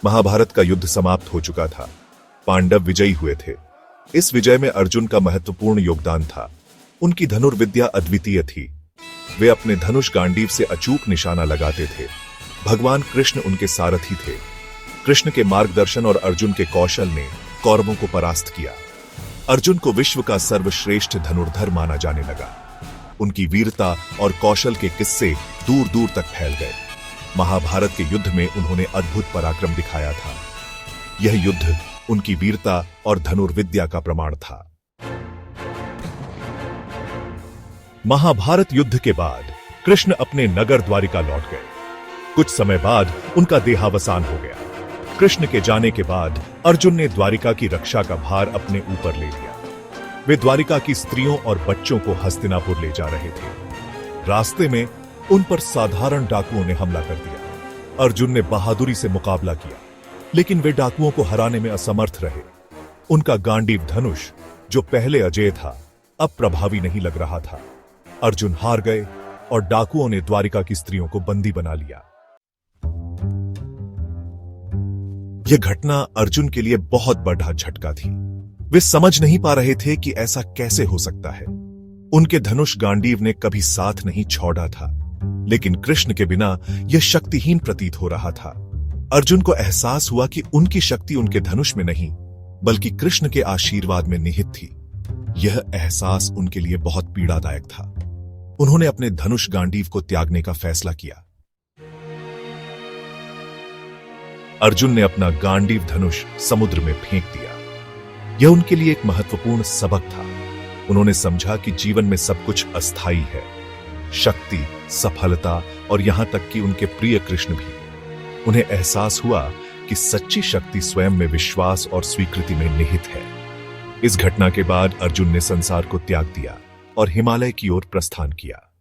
महाभारत का युद्ध समाप्त हो चुका था। पांडव विजयी हुए थे। इस विजय में अर्जुन का महत्वपूर्ण योगदान था। उनकी धनुर्विद्या अद्वितीय थी। वे अपने धनुष गांडीव से अचूक निशाना लगाते थे। भगवान कृष्ण उनके सारथी थे। कृष्ण के मार्गदर्शन और अर्जुन के कौशल ने कौरवों को परास्त किया। अर्जुन को विश्व का सर्वश्रेष्ठ धनुर्धर माना जाने लगा। उनकी वीरता और कौशल के किस्से दूर दूर तक फैल गए। महाभारत के युद्ध में उन्होंने अद्भुत पराक्रम दिखाया था। यह युद्ध उनकी वीरता और धनुर्विद्या का प्रमाण था। महाभारत युद्ध के बाद कृष्ण अपने नगर द्वारिका लौट गए। कुछ समय बाद उनका देहावसान हो गया। कृष्ण के जाने के बाद अर्जुन ने द्वारिका की रक्षा का भार अपने ऊपर ले लिया। वे द्वारिका की स्त्रियों और बच्चों को हस्तिनापुर ले जा रहे थे। रास्ते में उन पर साधारण डाकुओं ने हमला कर दिया। अर्जुन ने बहादुरी से मुकाबला किया, लेकिन वे डाकुओं को हराने में असमर्थ रहे। उनका गांडीव धनुष, जो पहले अजेय था, अब प्रभावी नहीं लग रहा था। अर्जुन हार गए और डाकुओं ने द्वारिका की स्त्रियों को बंदी बना लिया। यह घटना अर्जुन के लिए बहुत बड़ा झटका थी। वे समझ नहीं पा रहे थे कि ऐसा कैसे हो सकता है। उनके धनुष गांडीव ने कभी साथ नहीं छोड़ा था, लेकिन कृष्ण के बिना यह शक्तिहीन प्रतीत हो रहा था। अर्जुन को एहसास हुआ कि उनकी शक्ति उनके धनुष में नहीं, बल्कि कृष्ण के आशीर्वाद में निहित थी। यह एहसास उनके लिए बहुत पीड़ादायक था। उन्होंने अपने धनुष गांडीव को त्यागने का फैसला किया। अर्जुन ने अपना गांडीव धनुष समुद्र में फेंक दिया। यह उनके लिए एक महत्वपूर्ण सबक था। उन्होंने समझा कि जीवन में सब कुछ अस्थायी है, शक्ति, सफलता और यहां तक कि उनके प्रिय कृष्ण भी। उन्हें एहसास हुआ कि सच्ची शक्ति स्वयं में विश्वास और स्वीकृति में निहित है। इस घटना के बाद अर्जुन ने संसार को त्याग दिया और हिमालय की ओर प्रस्थान किया।